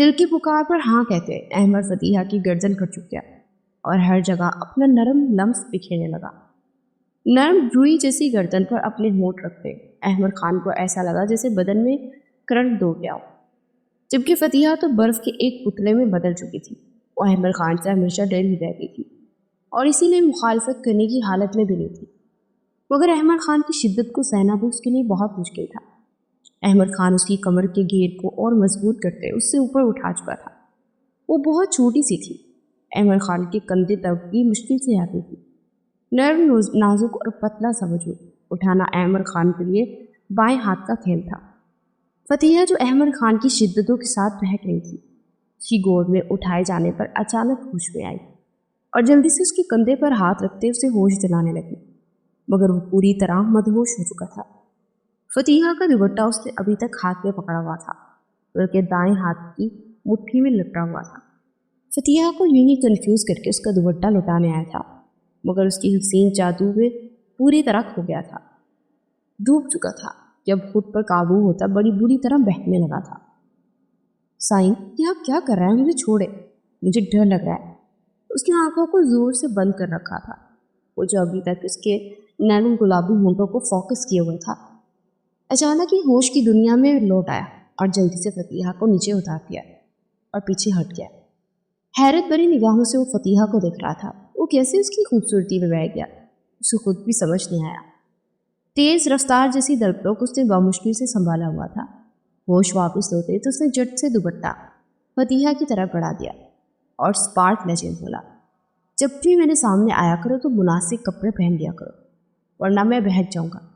دل کی پکار پر ہاں کہتے احمد فتیحہ کی گردن کٹ چکا اور ہر جگہ اپنا نرم لمس بکھیرنے لگا۔ نرم روئی جیسی گردن پر اپنے ہونٹ رکھتے احمد خان کو ایسا لگا جیسے بدن میں کرنٹ دو گیا ہو، جبکہ فتیحہ تو برف کے ایک پتلے میں بدل چکی تھی۔ وہ احمد خان سے ہمیشہ ڈر ہی رہتی تھی اور اسی لیے مخالفت کرنے کی حالت میں بھی نہیں تھی، مگر احمد خان کی شدت کو سہنا بھی اس کے لیے بہت مشکل تھا۔ احمد خان اس کی کمر کے گھیر کو اور مضبوط کرتے اس سے اوپر اٹھا چکا تھا۔ وہ بہت چھوٹی سی تھی، احمد خان کے کندھے تک بھی مشکل سے آتی تھی۔ نرم نازک اور پتلا سا وجود اٹھانا احمد خان کے لیے بائیں ہاتھ کا کھیل تھا۔ فتیحہ جو احمد خان کی شدتوں کے ساتھ بہک رہی تھی، اس کی گود میں اٹھائے جانے پر اچانک ہوش میں آئی اور جلدی سے اس کے کندھے پر ہاتھ رکھتے اسے ہوش دلانے لگی، مگر وہ پوری طرح مدہوش ہو چکا تھا۔ فتیحہ کا دوپٹہ اس نے ابھی تک ہاتھ میں پکڑا ہوا تھا، بلکہ دائیں ہاتھ کی مٹھی میں لپٹا ہوا تھا۔ فتیحہ کو یوں ہی کنفیوز کر کے اس کا دوپٹہ لوٹانے آیا تھا، مگر اس کی حسین جادو میں پوری طرح کھو گیا تھا۔ ڈوب چکا تھا، جب خود پر قابو ہوتا بڑی بری طرح بہکنے لگا تھا۔ سائن، یہ آپ کیا کر رہے ہیں؟ مجھے چھوڑے، مجھے ڈر لگ رہا ہے۔ اس کی آنکھوں کو زور سے بند کر رکھا تھا، وہ جو ابھی تک اس کے نرم گلابی ہونٹوں کو فوکس کیے ہوئے تھا۔ اچانک یہ ہوش کی دنیا میں لوٹ آیا اور جلدی سے فتیحہ کو نیچے اتار دیا اور پیچھے ہٹ گیا۔ حیرت بھری نگاہوں سے وہ فتیحہ کو دیکھ رہا تھا۔ وہ کیسے اس کی خوبصورتی میں بہہ گیا، اسے خود بھی سمجھ نہیں آیا۔ تیز رفتار جیسی دھڑکنوں کو اس نے بامشکل سے سنبھالا ہوا تھا۔ ہوش واپس ہوتے تو اس نے جٹ سے دوپٹہ فتیحہ کی طرف بڑھا دیا اور اسپارٹ لہجے میں بولا، جب بھی میرے سامنے آیا کرو تو مناسب کپڑے پہن لیا کرو، ورنہ میں بہک جاؤں گا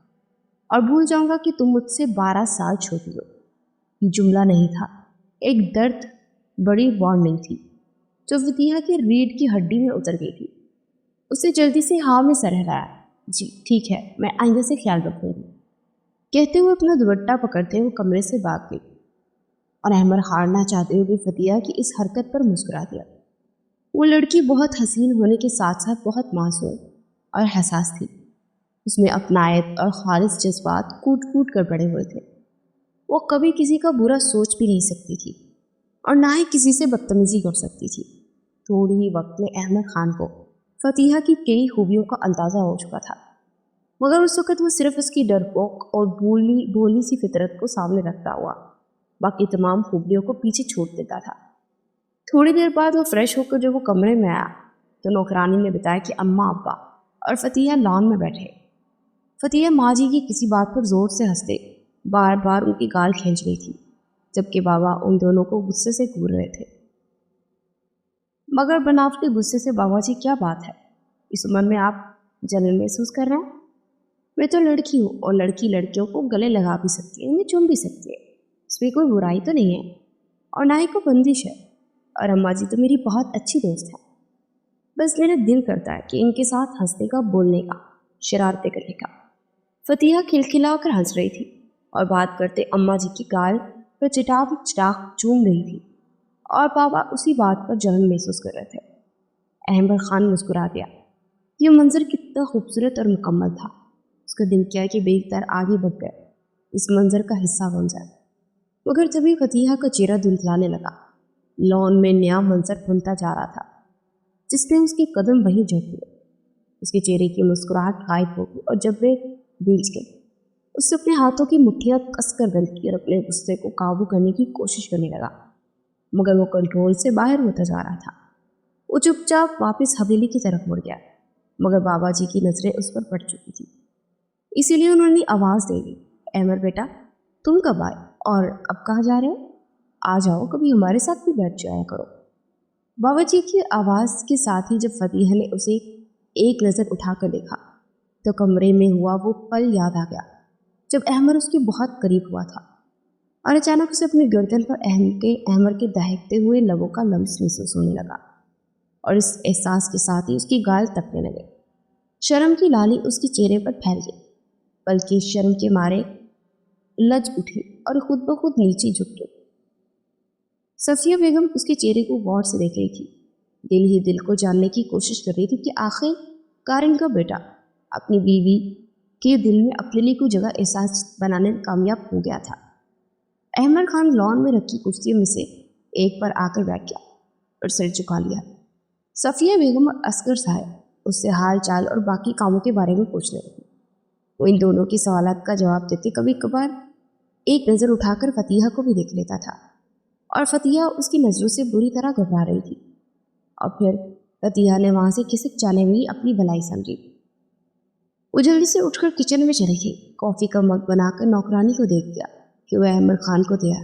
اور بھول جاؤں گا کہ تم مجھ سے 12 سال چھوٹی ہو۔ یہ جملہ نہیں تھا، ایک درد بڑی وارننگ تھی جو فتیحہ کی ریڑھ کی ہڈی میں اتر گئی تھی۔ اس نے جلدی سے ہاں میں سر ہلایا، جی ٹھیک ہے، میں آئندہ سے خیال رکھوں گی، کہتے ہوئے اپنا دوپٹہ پکڑتے ہوئے کمرے سے بھاگ گئی اور احمد ہارنا چاہتے ہوئے فتیحہ کی اس حرکت پر مسکرا دیا۔ وہ لڑکی بہت حسین ہونے کے ساتھ ساتھ بہت معصوم اور حساس تھی۔ اس میں اپنائیت اور خالص جذبات کوٹ کوٹ کر بڑے ہوئے تھے۔ وہ کبھی کسی کا برا سوچ بھی نہیں سکتی تھی اور نہ ہی کسی سے بدتمیزی کر سکتی تھی۔ تھوڑی ہی وقت میں احمد خان کو فتیحہ کی کئی خوبیوں کا اندازہ ہو چکا تھا، مگر اس وقت وہ صرف اس کی ڈرپوک اور بھولی سی فطرت کو سامنے رکھتا ہوا باقی تمام خوبیوں کو پیچھے چھوڑ دیتا تھا۔ تھوڑی دیر بعد وہ فریش ہو کر جب وہ کمرے میں آیا تو نوکرانی نے بتایا کہ اماں ابا اور فتیحہ لان میں بیٹھے۔ فتیحہ ماں جی کی کسی بات پر زور سے ہنستے بار بار ان کی گال کھینچ رہی تھی، جبکہ بابا ان دونوں کو غصے سے گھور رہے تھے۔ مگر بناوٹی غصے سے بابا جی کیا بات ہے، اس عمر میں آپ جلن محسوس کر رہے ہیں؟ میں تو لڑکی ہوں اور لڑکی لڑکیوں کو گلے لگا بھی سکتی ہے، انہیں چوم بھی سکتی ہے، اس میں کوئی برائی تو نہیں ہے اور نہ ہی کوئی بندش ہے، اور اماں جی تو میری بہت اچھی دوست ہے، بس میرا دل کرتا ہے کہ ان کے ساتھ ہنسنے کا، بولنے کا، شرارتیں کرنے کا۔ فتیحہ کھلکھلا کر ہنس رہی تھی اور بات کرتے اماں جی کی گال پر چٹاک چوم رہی تھی اور بابا اسی بات پر جلن محسوس کر رہے تھے۔ احمد خان مسکرا دیا۔ یہ منظر کتنا خوبصورت اور مکمل تھا، اس کا دل کیا کہ بیک تر آگے بڑھ گئے، اس منظر کا حصہ بن جائے۔ مگر تبھی فتیحہ کا چہرہ دھندلانے لگا۔ لان میں نیا منظر بنتا جا رہا تھا جس میں اس کے قدم وہیں جھک گئے، اس کے چہرے کی مسکراہٹ غائب ہو گئی اور جب وہ بھیج گئی اس سے اپنے ہاتھوں کی مٹھیاں کس کر بند کی اور اپنے غصے کو قابو کرنے کی کوشش کرنے لگا، مگر وہ کنٹرول سے باہر ہوتا جا رہا تھا۔ وہ چپ چاپ واپس حویلی کی طرف مڑ گیا، مگر بابا جی کی نظریں اس پر پڑ چکی تھی، اسی لیے انہوں نے آواز دے دی، احمد بیٹا تم کب آئے اور اب کہاں جا رہے ہو؟ آ جاؤ، کبھی ہمارے ساتھ بھی بیٹھ جایا کرو۔ بابا جی کی آواز کے ساتھ ہی جب فتیحہ نے اسے ایک نظر اٹھا کر دیکھا تو کمرے میں ہوا وہ پل یاد آ گیا جب احمد اس کے بہت قریب ہوا تھا اور اچانک اسے اپنی گردن پر احمد کے دہکتے ہوئے لبوں کا لمس محسوس ہونے لگا اور اس احساس کے ساتھ ہی اس کی گال تپنے لگے۔ شرم کی لالی اس کے چہرے پر پھیل گئی، بلکہ شرم کے مارے لج اٹھی اور خود بخود نیچے جھک گئی۔ صفیہ بیگم اس کے چہرے کو غور سے دیکھ رہی تھی، دل ہی دل کو جاننے کی کوشش کر رہی تھی کہ آخر کار ان کا بیٹا اپنی بیوی کے دل میں اپنے لیے کوئی جگہ احساس بنانے میں کامیاب ہو گیا تھا۔ احمد خان لان میں رکھی کرسیوں میں سے ایک پر آ کر بیٹھ گیا اور سر جھکا لیا۔ صفیہ بیگم اور اصغر صاحب اس سے حال چال اور باقی کاموں کے بارے میں پوچھنے لگے۔ وہ ان دونوں کے سوالات کا جواب دیتے کبھی کبھار ایک نظر اٹھا کر فتیحہ کو بھی دیکھ لیتا تھا، اور فتیحہ اس کی نظروں سے بری طرح گھبرا رہی تھی۔ اور پھر فتیحہ نے وہاں سے کھسک جانے میں اپنی بھلائی سمجھی۔ وہ جلدی سے اٹھ کر کچن میں چلی گئی، کافی کا مگ بنا کر نوکرانی کو دیکھ دیا کہ وہ احمد خان کو دیا،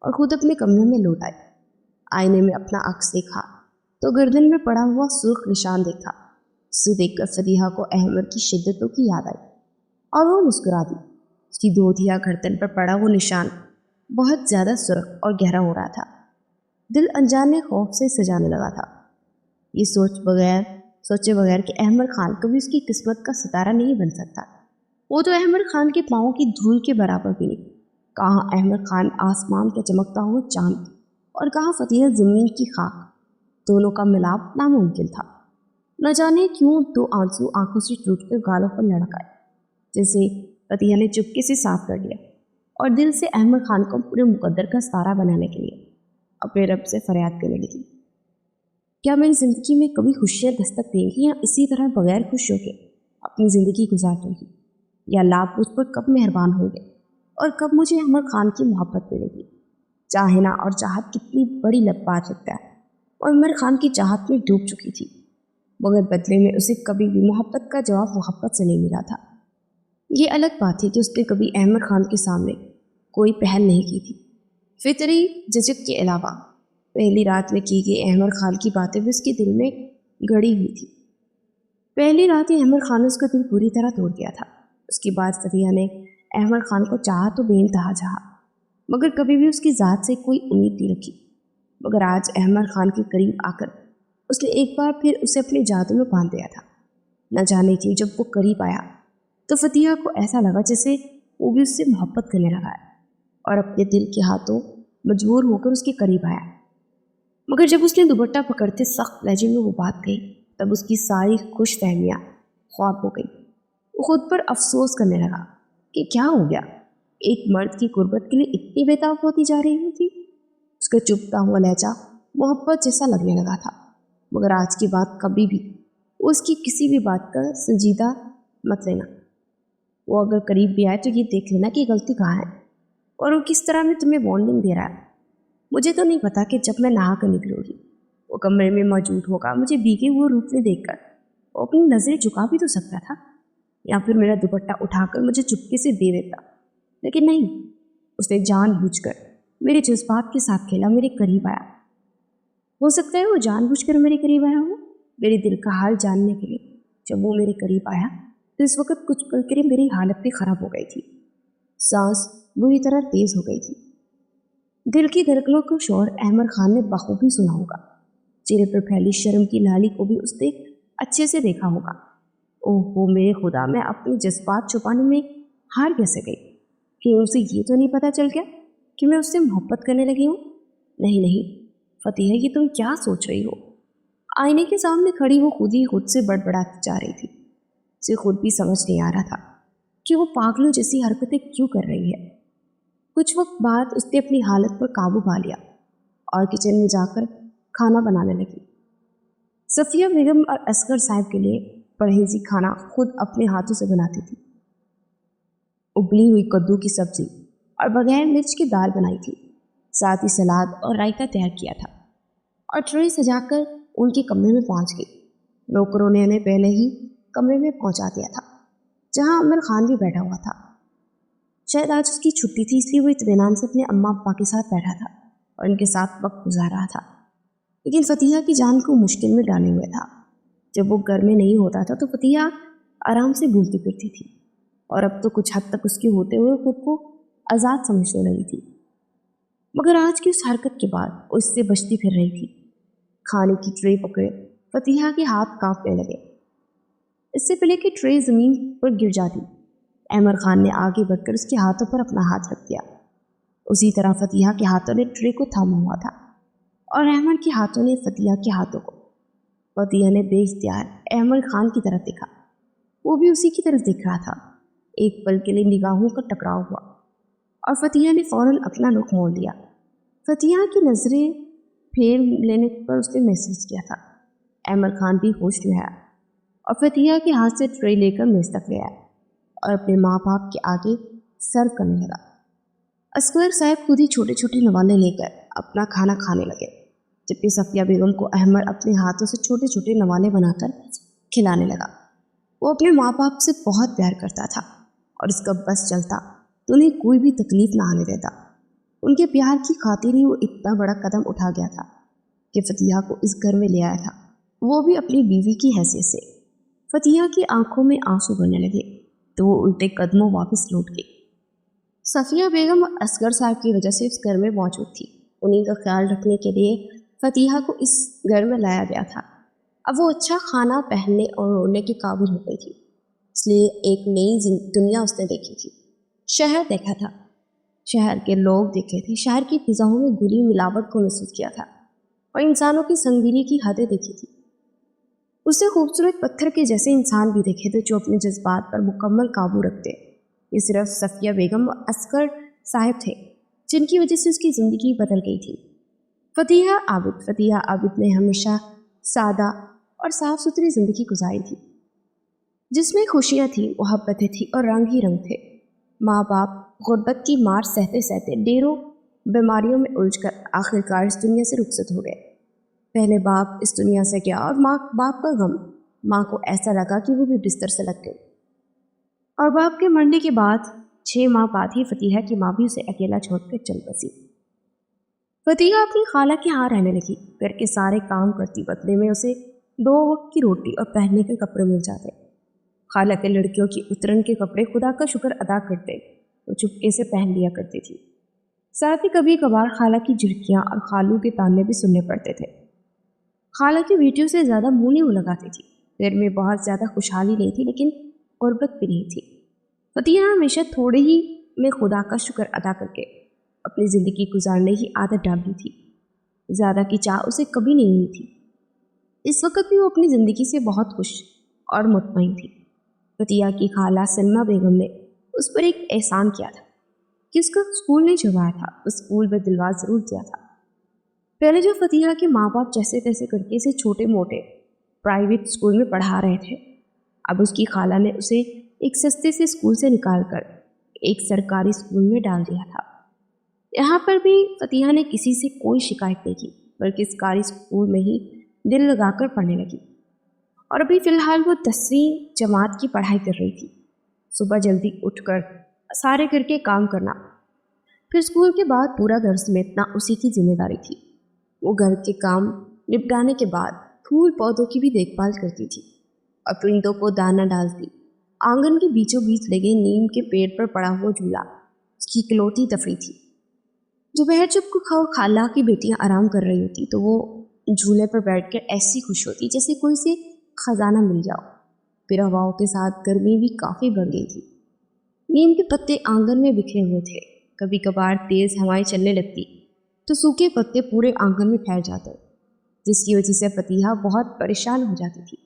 اور خود اپنے کمرے میں لوٹ آئی۔ آئینے میں اپنا عکس دیکھا تو گردن میں پڑا ہوا سرخ نشان دیکھا۔ اسے دیکھ کر فتیحہ کو احمد کی شدتوں کی یاد آئی اور وہ مسکرا دی۔ اس کی دھوتیا گردن پر پڑا وہ نشان بہت زیادہ سرخ اور گہرا ہو رہا تھا۔ دل انجانے خوف سے سجانے لگا تھا، یہ سوچے بغیر کہ احمد خان کبھی اس کی قسمت کا ستارہ نہیں بن سکتا۔ وہ تو احمد خان کے پاؤں کی دھول کے برابر بھی نہیں۔ کہاں احمد خان آسمان کا چمکتا ہوا چاند اور کہاں فتیحہ زمین کی خاک، دونوں کا ملاپ ناممکن تھا۔ نہ جانے کیوں دو آنسو آنکھوں سے ٹوٹ کر گالوں پر لڑک آئے، جیسے فتیحہ نے چپکے سے صاف کر لیا اور دل سے احمد خان کو پورے مقدر کا ستارہ بنانے کے لیے اپنے رب سے فریاد کرنے لگی۔ کیا میری زندگی میں کبھی خوشیاں دستک دیں گی، یا اسی طرح بغیر خوش ہو کے اپنی زندگی گزار دوں گی؟ یا اللہ مجھ پر کب مہربان ہوں گے اور کب مجھے احمد خان کی محبت ملے گی؟ چاہنا اور چاہت کتنی بڑی بات رکھتا ہے، اور عمر خان کی چاہت میں ڈوب چکی تھی، مگر بدلے میں اسے کبھی بھی محبت کا جواب محبت سے نہیں ملا تھا۔ یہ الگ بات ہے کہ اس نے کبھی احمد خان کے سامنے کوئی پہل نہیں کی تھی، فطری جھجک کے علاوہ۔ پہلی رات میں کی گئی احمد خان کی باتیں بھی اس کے دل میں گڑی ہوئی تھی۔ پہلی رات ہی احمد خان نے اس کا دل پوری طرح توڑ دیا تھا۔ اس کے بعد فتیحہ نے احمد خان کو چاہا تو بے انتہا چاہا، مگر کبھی بھی اس کی ذات سے کوئی امید نہیں رکھی۔ مگر آج احمد خان کے قریب آ کر اس نے ایک بار پھر اسے اپنے جادو میں باندھ دیا تھا۔ نہ جانے کیوں جب وہ قریب آیا تو فتیحہ کو ایسا لگا جیسے وہ بھی اس سے محبت کرنے لگا ہے، اور اپنے دل کے ہاتھوں مجبور ہو کر اس کے قریب آیا۔ مگر جب اس نے دوپٹہ پکڑتے سخت لہجے میں وہ بات کہی، تب اس کی ساری خوش فہمیاں خواب ہو گئی۔ وہ خود پر افسوس کرنے لگا کہ کیا ہو گیا، ایک مرد کی قربت کے لیے اتنی بےتاب ہوتی جا رہی تھی۔ اس کا چپتا ہوا لہجہ محبت جیسا لگنے لگا تھا، مگر آج کے بعد کبھی بھی وہ اس کی کسی بھی بات کا سنجیدہ مت لینا۔ وہ اگر قریب بھی آئے تو یہ دیکھ لینا کہ غلطی کہاں ہے، اور وہ کس طرح میں تمہیں وارننگ دے رہا ہے۔ مجھے تو نہیں پتا کہ جب میں نہا کر نکلوں گی وہ کمرے میں موجود ہوگا، مجھے بھیگے ہوئے روپ میں دیکھ کر وہ اپنی نظریں جھکا بھی تو سکتا تھا، یا پھر میرا دوپٹہ اٹھا کر مجھے چپکے سے دے دیتا، لیکن نہیں، اس نے جان بوجھ کر میرے جذبات کے ساتھ کھیلا، میرے قریب آیا۔ ہو سکتا ہے وہ جان بوجھ کر میرے قریب آیا ہو، میرے دل کا حال جاننے کے لیے۔ جب وہ میرے قریب آیا تو اس وقت کچھ پل کے لیے میری حالت بھی خراب ہو گئی تھی، سانس بری طرح تیز ہو گئی تھی۔ دل کی دھڑکنوں کا شور احمد خان نے بخوبی سنا ہوگا، چہرے پر پھیلی شرم کی لالی کو بھی اس نے اچھے سے دیکھا ہوگا۔ اوہ میرے خدا، میں اپنے جذبات چھپانے میں ہار کیسے گئی؟ کہ اسے یہ تو نہیں پتہ چل گیا کہ میں اس سے محبت کرنے لگی ہوں؟ نہیں فتیحہ، یہ تم کیا سوچ رہی ہو؟ آئینے کے سامنے کھڑی وہ خود سے بڑبڑاتی جا رہی تھی۔ اسے خود بھی سمجھ نہیں آ رہا تھا کہ وہ پاگلوں جیسی حرکتیں کیوں کر رہی ہے۔ کچھ وقت بعد اس نے اپنی حالت پر قابو پا لیا اور کچن میں جا کر کھانا بنانے لگی۔ صفیہ بیگم اور اصغر صاحب کے لیے پرہیزی کھانا خود اپنے ہاتھوں سے بناتی تھی۔ ابلی ہوئی کدو کی سبزی اور بغیر مرچ کی دال بنائی تھی، ساتھ ہی سلاد اور رائتا تیار کیا تھا، اور ٹرے سجا کر ان کے کمرے میں پہنچ گئی۔ نوکروں نے انہیں پہلے ہی کمرے میں پہنچا دیا تھا، جہاں عمر خان بھی بیٹھا ہوا تھا۔ شاید آج اس کی چھٹی تھی، اس لیے وہ اطمینان سے اپنے اماں ابا کے ساتھ بیٹھا تھا اور ان کے ساتھ وقت گزار رہا تھا۔ لیکن فتیحہ کی جان کو مشکل میں ڈالے ہوئے تھا۔ جب وہ گھر میں نہیں ہوتا تھا تو فتیحہ آرام سے گھومتی پھرتی تھی، اور اب تو کچھ حد تک اس کے ہوتے ہوئے خود کو آزاد سمجھنے لگی تھی۔ مگر آج کی اس حرکت کے بعد وہ اس سے بچتی پھر رہی تھی۔ کھانے کی ٹرے پکڑے فتیحہ کے ہاتھ کانپنے لگے۔ اس سے پہلے کہ ٹرے زمین پر گر جاتی، احمد خان نے آگے بڑھ کر اس کے ہاتھوں پر اپنا ہاتھ رکھ دیا۔ اسی طرح فتیحہ کے ہاتھوں نے ٹرے کو تھاما ہوا تھا، اور احمد کے ہاتھوں نے فتیحہ کے ہاتھوں کو۔ فتیحہ نے بے اختیار احمد خان کی طرف دیکھا، وہ بھی اسی کی طرف دیکھ رہا تھا۔ ایک پل کے لیے نگاہوں کا ٹکراؤ ہوا اور فتیحہ نے فوراً اپنا رخ موڑ لیا۔ فتح کی نظریں پھیر لینے پر اس نے محسوس کیا تھا احمد خان بھی ہوش میں آیا اور فتح کے ہاتھ سے ٹرے لے کر میز تک لے آیا اور اپنے ماں باپ کے آگے سرو کرنے لگا۔ اصغر صاحب خود ہی چھوٹے چھوٹے نوالے لے کر اپنا کھانا کھانے لگے، جبکہ صفیہ بیگم کو احمد اپنے ہاتھوں سے چھوٹے چھوٹے نوالے بنا کر کھلانے لگا۔ وہ اپنے ماں باپ سے بہت پیار کرتا تھا اور اس کا بس چلتا تو انہیں کوئی بھی تکلیف نہ آنے دیتا۔ ان کے پیار کی خاطر ہی وہ اتنا بڑا قدم اٹھا گیا تھا کہ فتح کو اس گھر میں لے آیا تھا، وہ بھی اپنی بیوی کی حیثیت سے۔ فتح کی آنکھوں میں آنسو بہنے لگے تو وہ الٹے قدموں واپس لوٹ گئی۔ صفیہ بیگم اور اصغر صاحب کی وجہ سے اس گھر میں موجود تھی، انہیں کا خیال رکھنے کے لیے فتح کو اس گھر میں لایا گیا تھا۔ اب وہ اچھا کھانا، پہننے اور رونے کے قابل ہو گئی تھی، اس لیے ایک نئی دنیا اس نے دیکھی تھی۔ شہر دیکھا تھا، شہر کے لوگ دیکھے تھے، شہر کی فضاؤں میں گلی ملاوٹ کو محسوس کیا تھا اور انسانوں کی سنگینی کی حدیں دیکھی تھی۔ اسے خوبصورت پتھر کے جیسے انسان بھی دیکھے تھے جو اپنے جذبات پر مکمل قابو رکھتے۔ یہ صرف صفیہ بیگم اور اصغر صاحب تھے جن کی وجہ سے اس کی زندگی بدل گئی تھی۔ فتح عابد نے ہمیشہ سادہ اور صاف ستھری زندگی گزاری تھی، جس میں خوشیاں تھیں، محبتیں تھیں اور رنگ ہی رنگ تھے۔ ماں باپ غربت کی مار سہتے سہتے ڈیروں بیماریوں میں الجھ کر آخرکار اس دنیا سے رخصت ہو گئے۔ پہلے باپ اس دنیا سے گیا اور ماں باپ کا غم، ماں کو ایسا لگا کہ وہ بھی بستر سے لگ گئی، اور باپ کے مرنے کے بعد 6 ماہ بعد ہی فتح کی ماں بھی اسے اکیلا چھوڑ کر چل بسی۔ فتح اپنی خالہ کے ہاں رہنے لگی، گھر کے سارے کام کرتی، بدلے میں اسے 2 وقت کی روٹی اور پہننے کے کپڑے مل جاتے۔ خالہ کے لڑکیوں کی اترن کے کپڑے خدا کا شکر ادا کرتے تو چپکے سے پہن لیا کرتی تھی، ساتھ ہی کبھی کبھار خالہ کی جھڑکیاں اور خالو کے تانے بھی سننے پڑتے تھے۔ خالہ کی بیٹیوں سے زیادہ منہ نہیں وہ لگاتی تھی، گھر میں بہت زیادہ خوشحالی نہیں تھی لیکن غربت بھی نہیں تھی۔ فتح ہمیشہ تھوڑے ہی میں خدا کا شکر ادا کر کے اپنی زندگی گزارنے کی عادت ڈال دی تھی، زیادہ کی چاہ اسے کبھی نہیں ہوئی تھی۔ اس وقت بھی وہ اپنی زندگی سے بہت خوش اور مطمئن تھی۔ فتح کی خالہ سلمہ بیگم نے اس پر ایک احسان کیا تھا کہ اس کا اسکول نہیں چھڑوایا تھا، اس اسکول میں دلوا ضرور دیا تھا۔ پہلے جو فتح کے ماں باپ جیسے تیسے کر کے اسے چھوٹے موٹے پرائیویٹ اسکول میں پڑھا رہے تھے، اب اس کی خالہ نے اسے ایک سستے سے اسکول سے نکال کر ایک سرکاری اسکول میں ڈال دیا تھا۔ یہاں پر بھی فتح نے کسی سے کوئی شکایت نہیں کی، بلکہ سرکاری اسکول میں ہی دل لگا کر پڑھنے لگی، اور ابھی فی الحال وہ 10ویں جماعت کی پڑھائی کر رہی تھی۔ صبح جلدی اٹھ کر سارے گھر کے کام کرنا، پھر اسکول کے بعد پورا گھر سمیٹنا اسی کی ذمہ داری تھی۔ وہ گھر کے کام نپٹانے کے بعد پھول پودوں کی بھی دیکھ بھال کرتی تھی اور پرندوں کو دانہ ڈالتی۔ آنگن کے بیچوں بیچ لگے نیم کے پیڑ پر پڑا ہوا جھولا اس کی اکلوتی تفریح تھی۔ دوپہر جب خالہ کی بیٹیاں آرام کر رہی ہوتی تو وہ جھولے پر بیٹھ کر ایسی خوش ہوتی جیسے کوئی سے خزانہ مل جاؤ۔ پھر ہواؤں کے ساتھ گرمی بھی کافی بڑھ گئی تھی، نیم کے پتے آنگن میں بکھرے ہوئے تھے، کبھی کبھار تیز ہوائیں چلنے لگتی تو سوکھے پتے پورے آنگن میں پھیل جاتے، جس کی وجہ سے فتح بہت پریشان ہو جاتی تھی۔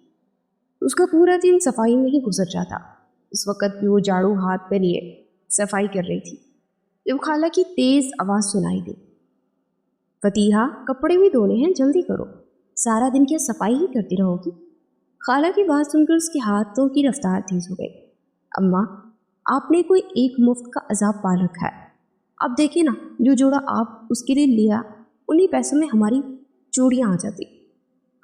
اس کا پورا دن صفائی میں ہی گزر جاتا۔ اس وقت بھی وہ جھاڑو ہاتھ پہ لیے صفائی کر رہی تھی جب خالہ کی تیز آواز سنائی دی، فتح کپڑے بھی دھونے ہیں، جلدی کرو، سارا دن کیا صفائی ہی کرتی رہو گی؟ خالہ کی بات سن کر اس کے ہاتھوں کی رفتار تیز ہو گئی۔ اماں، آپ نے کوئی ایک مفت کا عذاب پال رکھا ہے، اب دیکھیں نا، جو جوڑا آپ اس کے لیے لیا انہی پیسوں میں ہماری چوڑیاں آ جاتی۔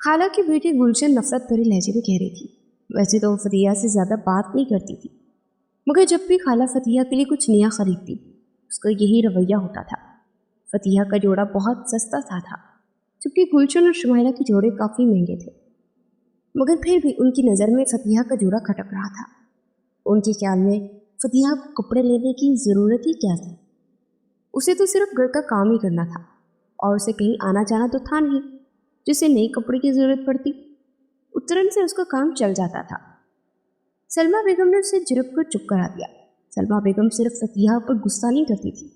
خالہ کی بیٹی گلشن نفرت بھرے لہجے میں کہہ رہی تھی۔ ویسے تو وہ فتح سے زیادہ بات نہیں کرتی تھی، مگر جب بھی خالہ فتح کے لیے کچھ نیا خریدتی اس کا یہی رویہ ہوتا تھا۔ فتح کا جوڑا بہت سستا تھا جبکہ گلشن اور شمائلہ کے جوڑے کافی مہنگے تھے، مگر پھر بھی ان کی نظر میں فتح کا جوڑا کھٹک رہا تھا۔ ان کے خیال میں فتح کو کپڑے لینے کی ضرورت ہی کیا تھی؟ اسے تو صرف گھر کا کام ہی کرنا تھا اور اسے کہیں آنا جانا تو تھا نہیں جسے نئے کپڑے کی ضرورت پڑتی، اترن سے اس کا کام چل جاتا تھا۔ سلمہ بیگم نے اسے جھڑک کر چپ کرا دیا۔ سلمہ بیگم صرف فتح پر غصہ نہیں کرتی تھی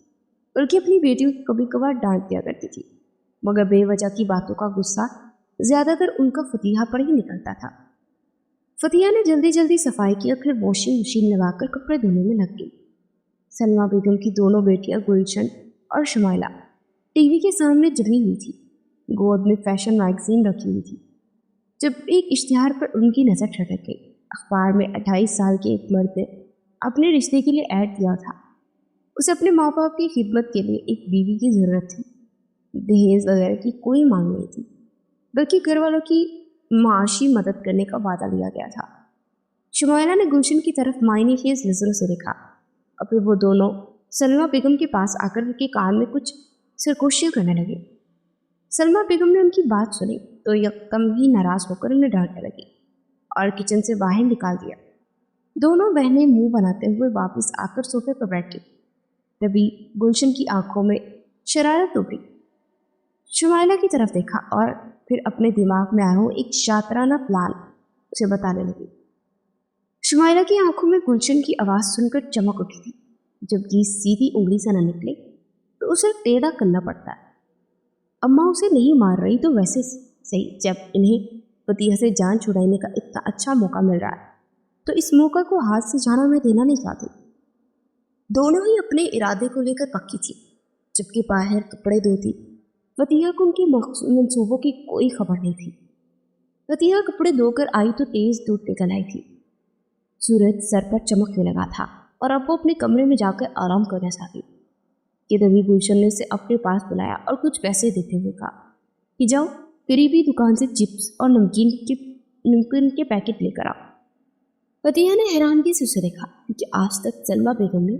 بلکہ اپنی بیٹیوں کو کبھی کبھار ڈانٹ دیا کرتی تھی، مگر بے وجہ کی باتوں کا غصہ زیادہ تر ان کا فتح پر ہی نکلتا تھا۔ فتح نے جلدی جلدی صفائی کی اور پھر واشنگ مشین لگا کر کپڑے دھونے میں لگ گئی۔ سلمہ بیگم کی دونوں بیٹیاں گلشن اور شمائلہ ٹی وی کے سامنے جمی ہوئی تھی، گود میں فیشن میگزین رکھی ہوئی تھی، جب ایک اشتہار پر ان کی نظر ٹھٹک گئی۔ اخبار میں 28 سال کے ایک مرد نے اپنے رشتے کے لیے ایڈ دیا تھا۔ اسے اپنے ماں باپ کی خدمت کے لیے ایک بیوی کی ضرورت تھی۔ دہیز وغیرہ کی کوئی مانگ نہیں تھی، بلکہ گھر والوں کی معاشی مدد کرنے کا وعدہ لیا گیا تھا۔ شمائلہ نے گلشن کی طرف معنی خیز نظروں سے دیکھا، اور پھر وہ دونوں سلمیٰ بیگم کے پاس آ کر ان کے کان میں کچھ سرگوشیاں کرنے لگے۔ سلمیٰ بیگم نے ان کی بات سنی تو یکدم ہی ناراض ہو کر انہیں ڈانٹنے لگی اور کچن سے باہر نکال دیا۔ دونوں بہنیں منہ بناتے ہوئے واپس آ کر صوفے پر بیٹھ گئی۔ تبھی گلشن کی آنکھوں میں شرارت ابھری۔ شمائلہ کی طرف دیکھا اور پھر اپنے دماغ میں آیا ہو ایک شاطرانہ پلان اسے بتانے لگی۔ شمائلہ کی آنکھوں میں گلشن کی آواز سن کر چمک اٹھی تھی، جب یہ سیدھی انگلی سے نہ نکلے تو اسے ٹیڑھا کرنا پڑتا ہے۔ اماں اسے نہیں مار رہی تو ویسے صحیح، جب انہیں فتیحہ سے جان چھڑانے کا اتنا اچھا موقع مل رہا ہے تو اس موقع کو ہاتھ سے جانا میں دینا نہیں چاہتی۔ دونوں ہی اپنے ارادے کو لے کر پکی تھی، جبکہ باہر کپڑے دھوتی فتیحہ کو ان کے منصوبوں کی کوئی خبر نہیں تھی۔ فتیحہ کپڑے دھو کر آئی تو تیز دودھ نکل آئی تھی، سورج سر پر چمکنے لگا تھا اور اب وہ اپنے کمرے میں جا کر آرام کرنا چاہتی کہ تبھی گلشن نے اسے اپنے پاس بلایا اور کچھ پیسے دیتے ہوئے کہا کہ جاؤ قریبی دکان سے چپس اور نمکین کے پیکٹ لے کر آؤ۔ فتیحہ نے حیرانگی سے اسے دیکھا، کیونکہ آج تک سلمیٰ بیگم نے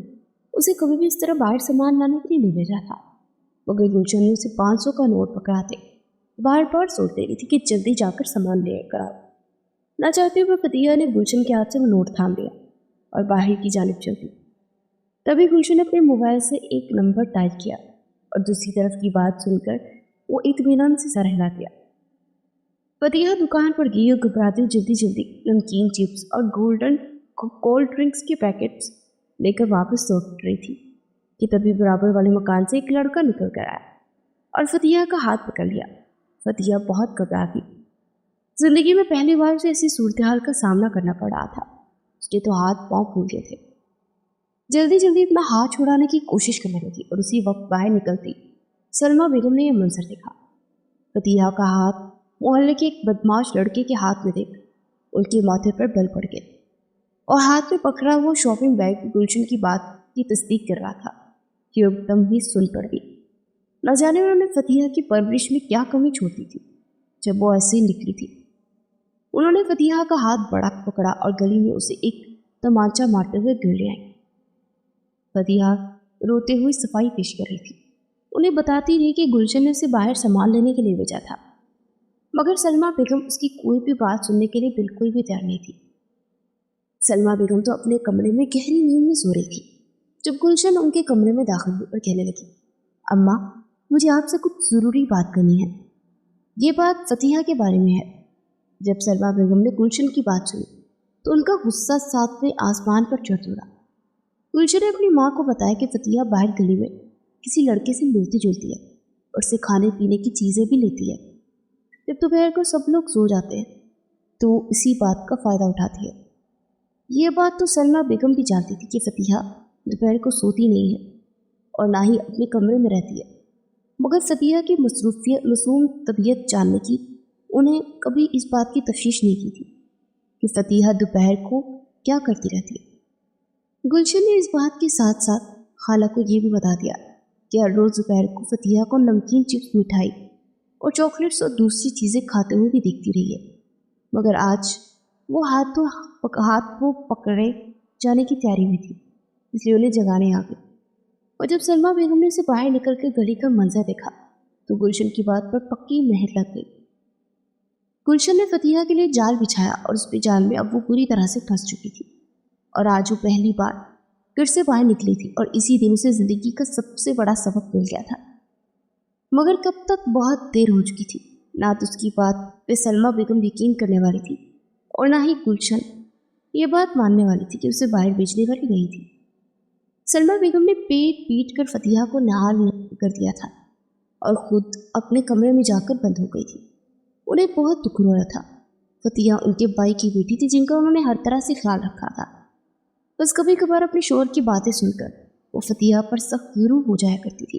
اسے کبھی بھی اس طرح باہر سامان لانے کے لیے نہیں بھیجا تھا، مگر گلشن نے اسے 500 کا نوٹ پکڑاتے بار بار سوچ دے رہی تھی کہ جلدی جا کر سامان لے کر آؤ۔ نہ چاہتے ہوئے فتیحہ نے گلشن کے ہاتھ سے وہ نوٹ تھام لیا اور باہر کی جانب چل دی۔ تبھی گلشن نے اپنے موبائل سے ایک نمبر ڈائل کیا اور دوسری طرف کی بات سن کر وہ اطمینان سے سر ہلا دیا۔ فتیحہ دکان پر گئی اور گھبراتی ہوئی جلدی نمکین چپس اور کولڈ ڈرنکس کے پیکٹس لے کر واپس لوٹ رہی تھی کہ تبھی برابر والے مکان سے ایک لڑکا نکل کر آیا اور فتیحہ کا ہاتھ پکڑ لیا۔ فتیحہ بہت گھبرا گئی، زندگی میں پہلی بار اسے ایسی صورتحال کا سامنا کرنا پڑ رہا تھا۔ اس کے تو ہاتھ پاؤں پھول گئے تھے۔ جلدی اپنا ہاتھ چھڑانے کی کوشش کرنے لگی اور اسی وقت باہر نکلتی سلمیٰ بیگم نے یہ منظر دیکھا۔ فتیحہ کا ہاتھ محلے کے ایک بدماش لڑکے کے ہاتھ میں دیکھ ان کے ماتھے پر بل پڑ گئے اور ہاتھ میں پکڑا وہ شاپنگ بیگ گلشن کی بات کی تصدیق کر رہا تھا کہ ایک دم ہی سن پڑ گئی۔ نہ جانے انہوں نے فتیحہ کی پرورش میں کیا کمی چھوڑ دی تھی جب وہ ایسے ہی نکلی تھی۔ انہوں نے فتیحہ کا ہاتھ بڑا پکڑا اور گلی میں اسے ایک تمانچہ مارتے ہوئے گھر لے آئی۔ فتیحہ روتے ہوئے صفائی پیش کر رہی تھی، انہیں بتاتی رہی کہ گلشن نے اسے باہر سامان لینے کے لیے بھیجا تھا، مگر سلمیٰ بیگم اس کی کوئی بھی بات سننے کے لیے بالکل بھی تیار نہیں تھی۔ سلمیٰ بیگم تو اپنے کمرے میں گہری نیند میں سو رہی تھی جب گلشن ان کے کمرے میں داخل ہوئی اور کہنے لگی، اماں مجھے آپ سے کچھ ضروری بات کرنی ہے۔ یہ بات فتیحہ کے بارے میں ہے۔ جب سلمیٰ بیگم نے گلشن کی بات سنی تو ان کا غصہ ساتویں آسمان پر چڑھ توڑا۔ گلشن نے اپنی ماں کو بتایا کہ فتیحہ باہر گلی میں کسی لڑکے سے ملتی جلتی ہے اور اسے کھانے پینے کی چیزیں بھی لیتی ہے۔ جب دوپہر کو سب لوگ سو جاتے ہیں تو اسی بات کا فائدہ اٹھاتی ہے۔ یہ بات تو سلمیٰ بیگم بھی جانتی تھی کہ فتیحہ دوپہر کو سوتی نہیں ہے اور نہ ہی اپنے کمرے میں رہتی ہے، مگر فتیحہ کی معصوم طبیعت جاننے کی انہیں کبھی اس بات کی تشویش نہیں کی تھی کہ فتیحہ دوپہر کو کیا کرتی رہتی ہے۔ گلشن نے اس بات کے ساتھ ساتھ خالہ کو یہ بھی بتا دیا کہ ہر روز دوپہر کو فتیحہ کو نمکین چپس، مٹھائی اور چاکلیٹس اور دوسری چیزیں کھاتے ہوئے بھی دیکھتی رہی ہے، مگر آج وہ ہاتھ وہ پکڑے جانے کی تیاری میں تھی، اس لیے انہیں جگانے آ گئی۔ اور جب سلمیٰ بیگم نے اسے باہر نکل کے گلی کا منظر دیکھا تو گلشن کی بات پر پکی مہر لگ گئی۔ گلشن نے فتیحہ کے لیے جال بچھایا اور اس پہ جال میں اب وہ پوری طرح سے پھنس چکی تھی اور آج وہ پہلی بار گھر سے باہر نکلی تھی اور اسی دن اسے زندگی کا سب سے بڑا سبق مل گیا تھا، مگر کب تک بہت دیر ہو چکی تھی۔ نہ تو اس کی بات پہ سلمیٰ بیگم یقین کرنے والی تھی اور نہ ہی گلشن یہ بات ماننے والی تھی کہ اسے باہر بھیجنے والی نہیں تھی۔ سلمیٰ بیگم نے پیٹ کر فتیحہ کو نہال کر دیا تھا اور خود اپنے کمرے میں جا کر بند ہو گئی تھی۔ انہیں بہت دکھ ہو رہا تھا۔ فتیحہ ان کے بھائی کی بیٹی تھی جن کا انہوں نے ہر طرح سے خیال رکھا تھا، بس کبھی کبھار اپنے شوہر کی باتیں سن کر وہ فتیحہ پر سخت ضرور ہو جایا کرتی تھی،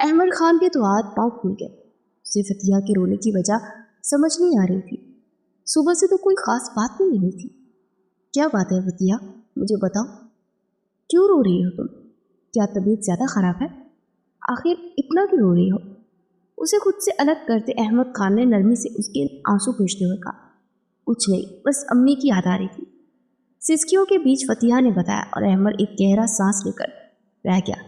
احمد خان کے تو ہاتھ پاؤں کھل گئے. اسے فتح کے رونے کی وجہ سمجھ نہیں آ رہی تھی. صبح سے تو کوئی خاص بات نہیں ہوئی تھی. کیا بات ہے فتح؟ مجھے بتاؤ. کیوں رو رہی ہو تم؟ کیا طبیعت زیادہ خراب ہے؟ آخر اتنا کیوں رو رہی ہو؟ اسے خود سے الگ کرتے احمد خان نے نرمی سے اس کے آنسو پوچھتے ہوئے کہا. کچھ نہیں، بس امی کی یاد آ رہی تھی. سسکیوں کے بیچ فتح نے بتایا اور احمد ایک گہرا سانس لے کر رہ گیا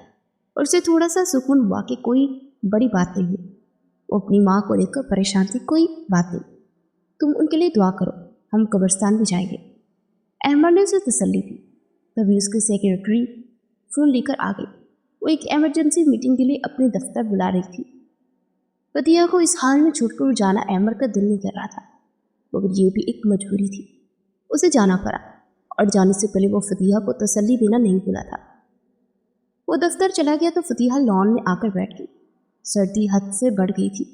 اور اسے تھوڑا سا سکون ہوا کہ کوئی بڑی بات نہیں ہوئی. وہ اپنی ماں کو لے کر پریشان تھی. کوئی بات نہیں، تم ان کے لیے دعا کرو، ہم قبرستان بھی جائیں گے. احمد نے اسے تسلی دی. تبھی اس کے سیکرٹری فون لے کر آ گئی. وہ ایک ایمرجنسی میٹنگ کے لیے اپنے دفتر بلا رہی تھی. فتح کو اس حال میں چھوڑ کر جانا احمد کا دل نہیں کر رہا تھا، مگر یہ بھی ایک مجبوری تھی. اسے جانا پڑا اور جانے سے پہلے وہ فتح کو تسلی دینا نہیں بھولا تھا. وہ دفتر چلا گیا تو فتح لان میں آ کر بیٹھ گئی. سردی حد سے بڑھ گئی تھی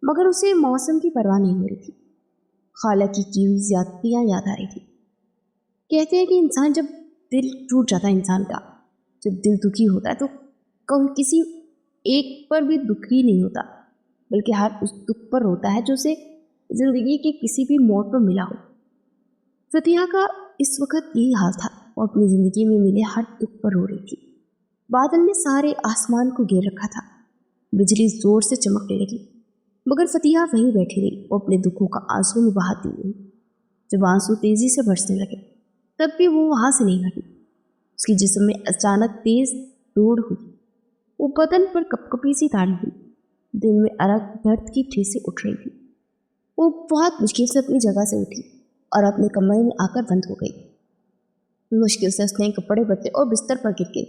مگر اسے موسم کی پرواہ نہیں ہو رہی تھی. خالہ کی ہوئی زیادتیاں یاد آ رہی تھی. کہتے ہیں کہ انسان جب دل ٹوٹ جاتا ہے، انسان کا جب دل دکھی ہوتا ہے تو کسی ایک پر بھی دکھی نہیں ہوتا، بلکہ ہر اس دکھ پر روتا ہے جو اسے زندگی کے کسی بھی موڑ پر ملا ہو. فتح کا اس وقت یہی حال تھا. وہ اپنی زندگی میں ملے ہر دکھ پر رو رہی تھی. بادل نے سارے آسمان کو گھیر رکھا تھا. بجلی زور سے چمکنے لگی مگر فتح وہیں بیٹھی رہی. وہ اپنے دکھوں کا آنسو میں بہاتی رہی. جب آنسو تیزی سے برسنے لگے تب بھی وہ وہاں سے نہیں ہٹی. اس کے جسم میں اچانک تیز دوڑ ہوئی. وہ بدن پر کپ کپی سی تاری ہوئی. دل میں ارگ درد کی ٹھیسیں اٹھ رہی تھی. وہ بہت مشکل سے اپنی جگہ سے اٹھی اور اپنے کمرے میں آ کر بند ہو گئی. مشکل سے اس نے کپڑے بدلے اور بستر پر گر گئی.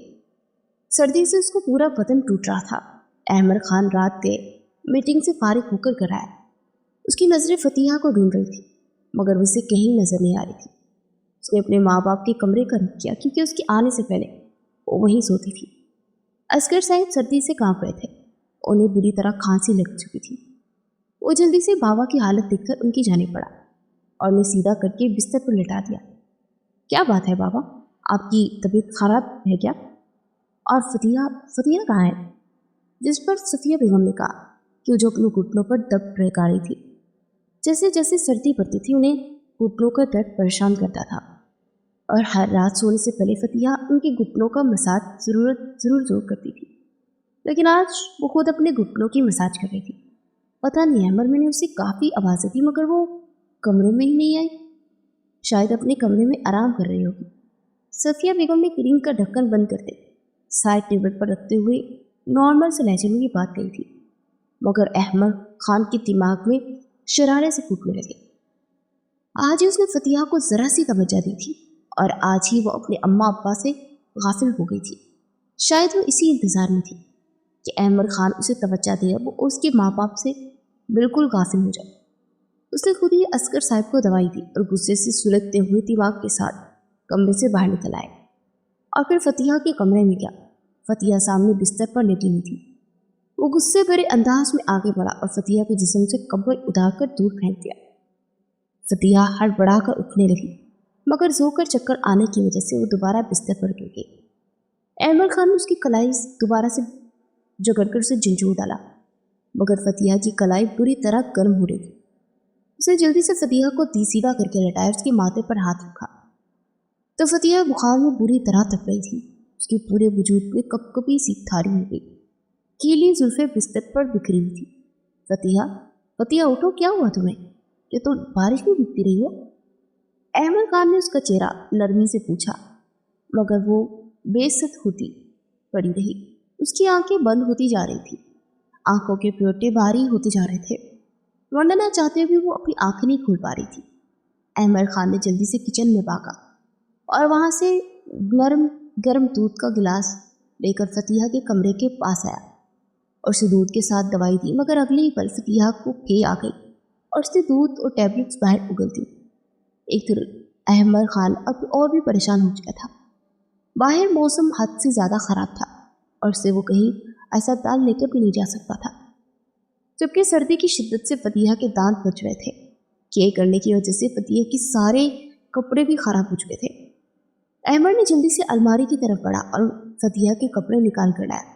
سردی سے اس کو پورا بدن ٹوٹ رہا تھا. احمد خان رات گئے میٹنگ سے فارغ ہو کر گھر آیا. اس کی نظریں فتح کو ڈھونڈ رہی تھی مگر اسے کہیں نظر نہیں آ رہی تھی. اس نے اپنے ماں باپ کے کمرے کا رخ کیا کیونکہ اس کے آنے سے پہلے وہ وہیں سوتی تھی. عسکر صاحب سردی سے کانپ رہے تھے. انہیں بری طرح کھانسی لگ چکی تھی. وہ جلدی سے بابا کی حالت دیکھ کر ان کی جانب پڑا اور انہیں سیدھا کر کے بستر پر لٹا دیا. کیا بات ہے بابا، آپ کی طبیعت خراب ہے کیا؟ اور فتح کہاں ہے؟ جس پر صفیہ بیگم نے کہا کہ وہ جو اپنے گھٹنوں پر دب رگا رہی تھی. جیسے جیسے سردی پڑتی تھی انہیں گھٹنوں کا درد پریشان کرتا تھا اور ہر رات سونے سے پہلے فتح ان کے گھٹنوں کا مساج ضرور کرتی تھی. لیکن آج وہ خود اپنے گھٹنوں کی مساج کر رہی تھی. پتہ نہیں احمد، میں نے اسے کافی آوازیں دی مگر وہ کمرے میں ہی نہیں آئی. شاید اپنے کمرے میں آرام کر رہی ہوگی. صفیہ بیگم نے کریم کا ڈھکن بند کرتے سائڈ ٹیبل پر رکھتے ہوئے نارمل سے لہجے میں یہ بات کہی تھی مگر احمد خان کے دماغ میں شرارے سے پھوٹنے لگے. آج ہی اس نے فتح کو ذرا سی توجہ دی تھی اور آج ہی وہ اپنے اماں ابا سے غافل ہو گئی تھی. شاید وہ اسی انتظار میں تھی کہ احمد خان اسے توجہ دے وہ اس کے ماں باپ سے بالکل غافل ہو جائے. اس نے خود ہی عسکر صاحب کو دوائی دی اور غصے سے سلگتے ہوئے دماغ کے ساتھ کمرے سے باہر نکل آئے اور پھر فتح کے کمرے میں گیا. فتح سامنے بستر پر لیٹی ہوئی تھی. وہ غصے بھرے انداز میں آگے بڑھا اور فتح کے جسم سے کمبل اتار کر دور پھینک دیا. فتح ہڑبڑا کر اٹھنے لگی مگر زو کر چکر آنے کی وجہ سے وہ دوبارہ بستر پر گر گئی. احمد خان نے اس کی کلائی دوبارہ سے جگڑ کر اسے جھنجھوڑ ڈالا مگر فتح کی کلائی بری طرح گرم ہو رہی تھی. اسے جلدی سے فتح کو سیدھا کر کے لٹایا، اس کے ماتھے پر ہاتھ رکھا تو فتح بخار میں بری طرح تپ رہی تھی. اس کے پورے وجود میں کپ کپی سی تھاری ہو گئی. کیلی زلفیں بستر پر بکھری ہوئی تھی. فتح اٹھو، کیا ہوا تمہیں کہ تم بارش میں بھیگتی رہی ہو؟ احمد خان نے اس کا چہرہ نرمی سے پوچھا مگر وہ بے ست ہوتی پڑی رہی. اس کی آنکھیں بند ہوتی جا رہی تھی. آنکھوں کے پیوٹے بھاری ہوتے جا رہے تھے. ورننا چاہتے ہوئے وہ اپنی آنکھیں نہیں کھول پا رہی تھی. احمد خان نے جلدی سے کچن میں بھاگا اور وہاں سے گرم دودھ کا گلاس لے کر فتح کے کمرے کے پاس آیا اور اسے دودھ کے ساتھ دوائی دی مگر اگلے ہی پل فتح کو کے آ گئی اور اس نے دودھ اور ٹیبلٹس باہر اگل دی. ایک احمد خان اب اور بھی پریشان ہو چکا تھا. باہر موسم حد سے زیادہ خراب تھا اور اسے وہ کہیں ایسا دال لے کر بھی نہیں جا سکتا تھا جبکہ سردی کی شدت سے فتح کے دانت بچ رہے تھے. کے کرنے کی وجہ سے فتح کے سارے کپڑے بھی خراب ہو چکے تھے. احمد نے جلدی سے الماری کی طرف بڑھا اور فتح کے کپڑے نکال کر لایا.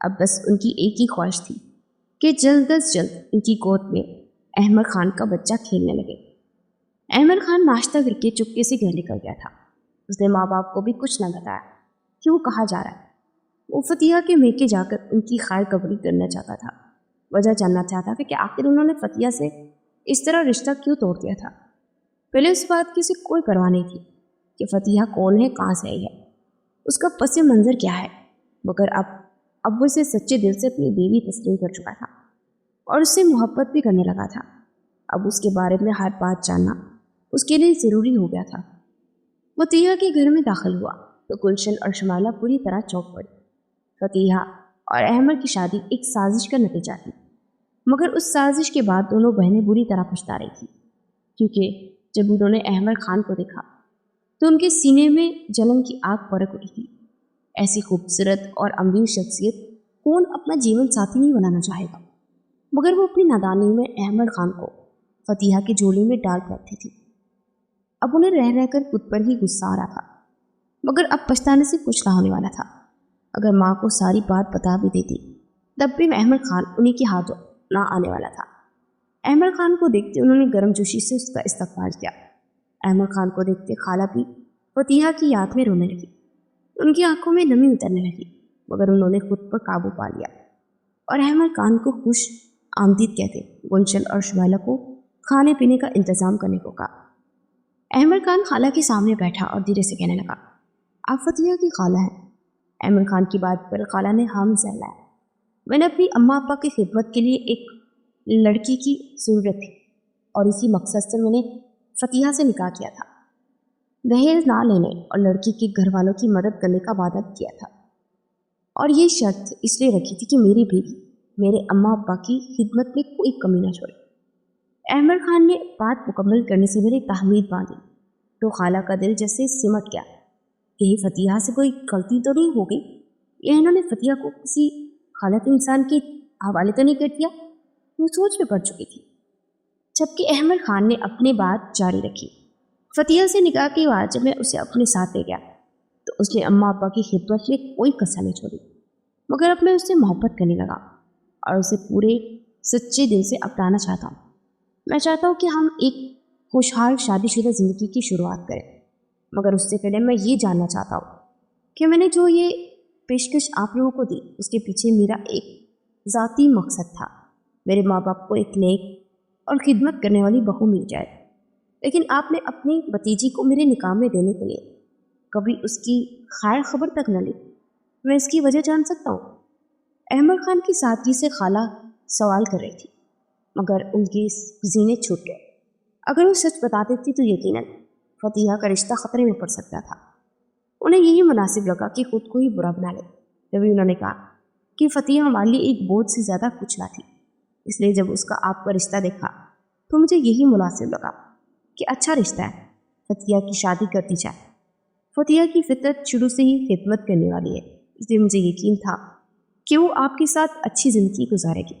اب بس ان کی ایک ہی خواہش تھی کہ جلد از جلد ان کی گود میں احمد خان کا بچہ کھیلنے لگے۔ احمد خان ناشتہ کر کے چپکے سے گھر نکل گیا تھا۔ اس نے ماں باپ کو بھی کچھ نہ بتایا کہ وہ کہاں جا رہا ہے۔ وہ فتیحہ کے میکے جا کر ان کی خیر خبری کرنا چاہتا تھا، وجہ جاننا چاہتا تھا کہ آخر انہوں نے فتیحہ سے اس طرح رشتہ کیوں توڑ دیا تھا۔ پہلے اس بات کی اسے کوئی پرواہ نہیں تھی کہ فتیحہ کون ہے، کہاں سے آئی ہے، اس کا پس منظر کیا ہے، مگر اب وہ اسے سچے دل سے اپنی بیوی تسلیم کر چکا تھا اور اس سے محبت بھی کرنے لگا تھا۔ اب اس کے بارے میں ہر بات جاننا اس کے لیے ضروری ہو گیا تھا۔ فتیحہ کے گھر میں داخل ہوا تو گلشن اور شمائلہ پوری طرح چونک پڑی۔ فتیحہ اور احمد کی شادی ایک سازش کا نتیجہ تھی، مگر اس سازش کے بعد دونوں بہنیں بری طرح پچھتا رہی تھیں، کیونکہ جب انہوں نے احمد خان کو دیکھا تو ان کے سینے میں جلن کی آگ بھڑک اٹھی تھی۔ ایسی خوبصورت اور امیر شخصیت کون اپنا جیون ساتھی نہیں بنانا چاہے گا، مگر وہ اپنی نادانی میں احمد خان کو فتیحہ کی جھولی میں ڈال بیٹھی تھی۔ اب انہیں رہ رہ کر خود پر ہی غصہ آ رہا تھا، مگر اب پچھتانے سے کچھ نہ ہونے والا تھا۔ اگر ماں کو ساری بات بتا بھی دیتی تب بھی احمد خان انہیں کے ہاتھوں نہ آنے والا تھا۔ احمد خان کو دیکھتے انہوں نے گرم جوشی سے اس کا استقبال کیا۔ احمد خان کو دیکھتے خالہ بھی فتیحہ کی یاد میں رونے لگی۔ ان کی آنکھوں میں نمی اترنے لگی، مگر انہوں نے خود پر قابو پا لیا اور احمد خان کو خوش آمدید کہتے گلشن اور شمائلہ کو کھانے پینے کا انتظام کرنے کو کہا۔ احمد خان خالہ کے سامنے بیٹھا اور دھیرے سے کہنے لگا، آپ فتیحہ کی خالہ ہیں؟ احمد خان کی بات پر خالہ نے ہم سہلایا۔ میں نے اپنی اماں ابا کی خدمت کے لیے ایک لڑکی کی ضرورت تھی اور اسی مقصد سے میں نے فتیحہ سے نکاح کیا تھا، دہیز نہ لینے اور لڑکی کے گھر والوں کی مدد کرنے کا وعدہ کیا تھا، اور یہ شرط اس لیے رکھی تھی کہ میری بیوی میرے اماں ابا کی خدمت میں کوئی کمی نہ چھوڑے۔ احمد خان نے بات مکمل کرنے سے میری تحمید باندھی تو خالہ کا دل جیسے سمٹ گیا۔ کہیں فتیحہ سے کوئی غلطی تو نہیں ہو گئی، یا انہوں نے فتیحہ کو کسی غلط انسان کے حوالے تو نہیں کر دیا؟ وہ سوچ میں پڑ چکی تھی، جبکہ احمد خان نے اپنی بات جاری رکھی۔ فتیحہ سے نکاح کے بعد جب میں اسے اپنے ساتھ لے گیا تو اس نے اماں ابا کی خدمت میں کوئی کسر نہیں چھوڑی، مگر اب میں اس سے محبت کرنے لگا اور اسے پورے سچے دل سے اپنانا چاہتا ہوں۔ میں چاہتا ہوں کہ ہم ایک خوشحال شادی شدہ زندگی کی شروعات کریں، مگر اس سے پہلے میں یہ جاننا چاہتا ہوں کہ میں نے جو یہ پیشکش آپ لوگوں کو دی اس کے پیچھے میرا ایک ذاتی مقصد تھا۔ میرے ماں باپ کو ایک نیک اور خدمت کرنے والی بہو مل جائے، لیکن آپ نے اپنی بھتیجی کو میرے نکاح میں دینے کے لیے کبھی اس کی خیر خبر تک نہ لی۔ میں اس کی وجہ جان سکتا ہوں؟ احمد خان کی سادگی سے خالہ سوال کر رہی تھی، مگر ان کے سینے چھوٹ گئے۔ اگر وہ سچ بتا دیتی تو یقیناً فتیحہ کا رشتہ خطرے میں پڑ سکتا تھا۔ انہیں یہی مناسب لگا کہ خود کو ہی برا بنا لے، تبھی انہوں نے کہا کہ فتیحہ ہمارے لیے ایک بوجھ سے زیادہ کچھ نہ تھی، اس لیے جب اس کا آپ کا رشتہ دیکھا تو مجھے یہی مناسب لگا کہ اچھا رشتہ ہے، فتیحہ کی شادی کر دی جائے۔ فتیحہ کی فطرت شروع سے ہی خدمت کرنے والی ہے، اس لیے مجھے یقین تھا کہ وہ آپ کے ساتھ اچھی زندگی گزارے گی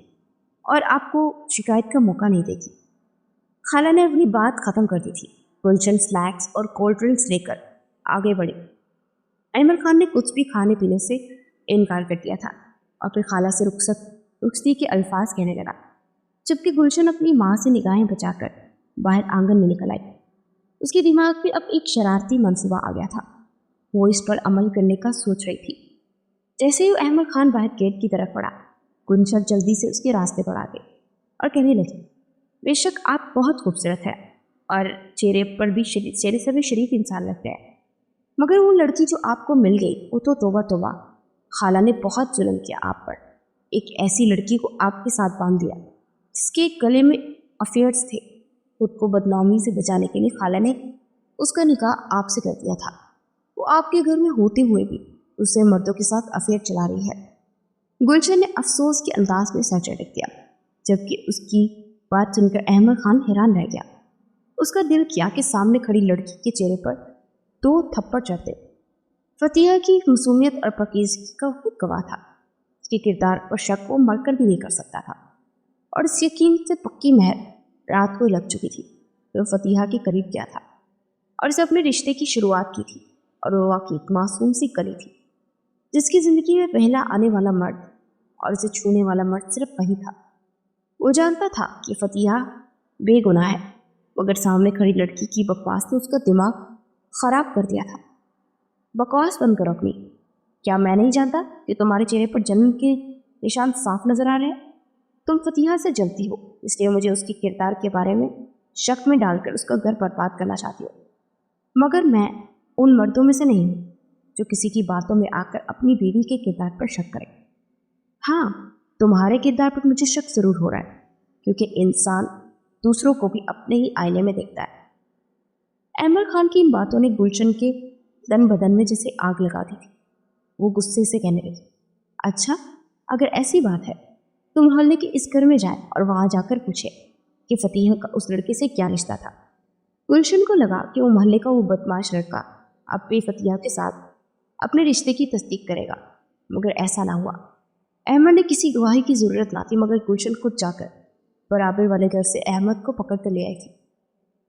اور آپ کو شکایت کا موقع نہیں دے گی۔ خالہ نے اپنی بات ختم کر دی تھی۔ گلشن سنیکس اور کولڈ ڈرنکس لے کر آگے بڑھی۔ احمد خان نے کچھ بھی کھانے پینے سے انکار کر دیا تھا اور پھر خالہ سے رخصتی کے الفاظ کہنے لگا، جبکہ گلشن اپنی ماں سے نگاہیں بچا کر باہر آنگن میں نکل آئی۔ اس کے دماغ میں اب ایک شرارتی منصوبہ آ گیا تھا، وہ اس پر عمل کرنے کا سوچ رہی تھی۔ جیسے ہی احمد خان باہر گیٹ کی طرف بڑھا، گلشن جلدی سے اس کے راستے پر آ گئی اور کہنے لگی، بے شک آپ بہت خوبصورت ہے اور چہرے سے بھی شریف انسان لگتے ہیں، مگر وہ لڑکی جو آپ کو مل گئی وہ تو توبہ توبہ، خالہ نے بہت ظلم کیا آپ پر۔ ایک ایسی لڑکی کو آپ کے ساتھ باندھ دیا جس کے گلے میں افیئرز تھے۔ خود کو بدنامی سے بچانے کے لیے خالہ نے اس کا نکاح آپ سے کر دیا تھا۔ وہ آپ کے گھر میں ہوتے ہوئے بھی دوسرے مردوں کے ساتھ افیئر چلا رہی ہے۔ گلشن نے افسوس کے انداز میں سر جھٹک دیا، جبکہ اس کی بات سن کر احمد خان حیران رہ گیا۔ اس کا دل کیا کہ سامنے کھڑی لڑکی کے چہرے پر 2 تھپڑ چڑھتے۔ فتیحہ کی معصومیت اور پاکیزگی کا خود گواہ تھا، اس کے کردار اور شک کو مر کر بھی نہیں کر سکتا تھا، اور اس یقین سے پکی مہر رات کو لگ چکی تھی کہ وہ فتیحہ کے قریب گیا تھا اور اسے اپنے رشتے کی شروعات کی تھی، اور وہ واقعی ایک معصوم سی کلی تھی جس کی زندگی میں پہلا آنے والا مرد اور اسے چھونے والا مرد صرف وہی تھا۔ وہ جانتا تھا کہ فتیحہ بے گناہ ہے، مگر سامنے کھڑی لڑکی کی بکواس نے اس کا دماغ خراب کر دیا تھا۔ بکواس بند کرو اپنی۔ کیا میں نہیں جانتا کہ تمہارے چہرے پر جنم کے نشان صاف نظر آ رہے ہیں؟ تم فتیحہ سے جلتی ہو، اس لیے مجھے اس کے کردار کے بارے میں شک میں ڈال کر اس کا گھر برباد کرنا چاہتی ہو، مگر میں ان مردوں میں سے نہیں ہوں جو کسی کی باتوں میں آ کر اپنی بیوی کے کردار پر شک کرے۔ ہاں، تمہارے کردار پر مجھے شک ضرور ہو رہا ہے، کیونکہ انسان دوسروں کو بھی اپنے ہی آئینے میں دیکھتا ہے۔ احمد خان کی ان باتوں نے گلشن کے تن بدن میں جیسے آگ لگا دی تھی۔ وہ غصے سے کہنے لگی، اچھا اگر ایسی بات ہے تو محلے کے اس گھر میں جائیں اور وہاں جا کر پوچھے کہ فتیحہ کا اس لڑکے سے کیا رشتہ تھا۔ گلشن کو لگا کہ وہ محلے کا وہ بدماش لڑکا اب بھی فتیحہ کے ساتھ اپنے رشتے کی تصدیق کرے گا، مگر ایسا نہ ہوا۔ احمد نے کسی گواہی کی ضرورت نہ تھی، مگر گلشن خود جا کر برابر والے گھر سے احمد کو پکڑ کر لے آئی تھی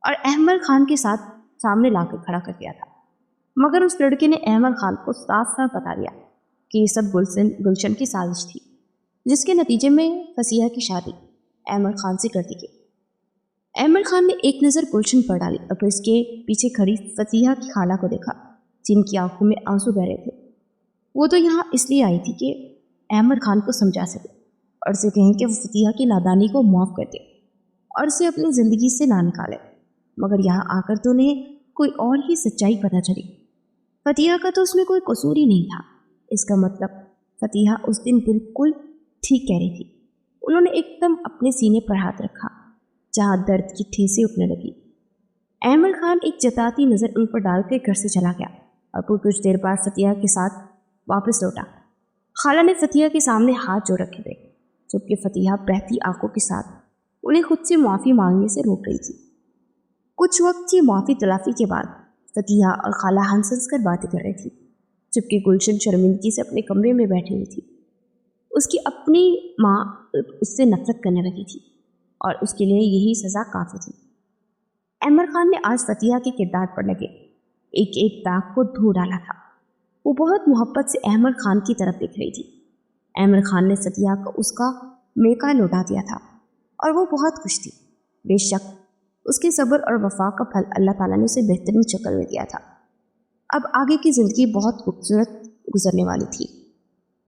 اور احمد خان کے ساتھ سامنے لا کر کھڑا کر دیا تھا۔ مگر اس لڑکے نے احمد خان کو صاف صاف بتا دیا کہ یہ سب گلشن کی سازش تھی، جس کے نتیجے میں فتیحہ کی شادی احمد خان سے کر دی گئی۔ احمد خان نے ایک نظر گلشن پر ڈالی اور پھر اس کے پیچھے کھڑی فتیحہ کی خالہ کو دیکھا، جن کی آنکھوں میں آنسو بہ رہے تھے۔ وہ تو یہاں اس لیے آئی تھی کہ احمد خان کو سمجھا سکے اور اسے کہیں کہ وہ فتیحہ کی نادانی کو معاف کر دے اور اسے اپنی زندگی سے نہ نکالے، مگر یہاں آ کر تو انہیں کوئی اور ہی سچائی پتہ چلی۔ فتیحہ کا تو اس میں کوئی قصور ہی نہیں تھا۔ اس کا مطلب فتیحہ اس دن بالکل ٹھیک کہہ رہی تھی۔ انہوں نے ایک دم اپنے سینے پر ہاتھ رکھا جہاں درد کی ٹھیسیں اٹھنے لگی۔ احمد خان ایک جتاتی نظر ان پر ڈال کے گھر سے چلا گیا اور پھر کچھ دیر بعد فتیحہ کے ساتھ واپس لوٹا۔ خالہ نے فتیحہ کے سامنے ہاتھ جوڑ رکھے تھے، جبکہ فتیحہ بہتی آنکھوں کے ساتھ انہیں خود سے معافی مانگنے سے روک رہی تھی۔ کچھ وقت کی معافی تلافی کے بعد فتیحہ اور خالہ ہنس ہنس کر باتیں کر رہی تھی، جبکہ گلشن شرمندگی سے اپنے کمرے میں بیٹھی ہوئی تھی۔ اس کی اپنی ماں اس سے نفرت کرنے لگی تھی اور اس کے لیے یہی سزا کافی تھی۔ احمد خان نے آج فتیحہ کے کردار پر لگے ایک ایک داغ کو دھو ڈالا تھا۔ وہ بہت محبت سے احمد خان کی طرف دیکھ رہی تھی۔ احمد خان نے فتیحہ کو اس کا میکا لوٹا دیا تھا اور وہ بہت خوش تھی۔ بے شک اس کے صبر اور وفا کا پھل اللہ تعالیٰ نے اسے بہترین شکل میں دیا تھا۔ اب آگے کی زندگی بہت خوبصورت گزرنے والی تھی۔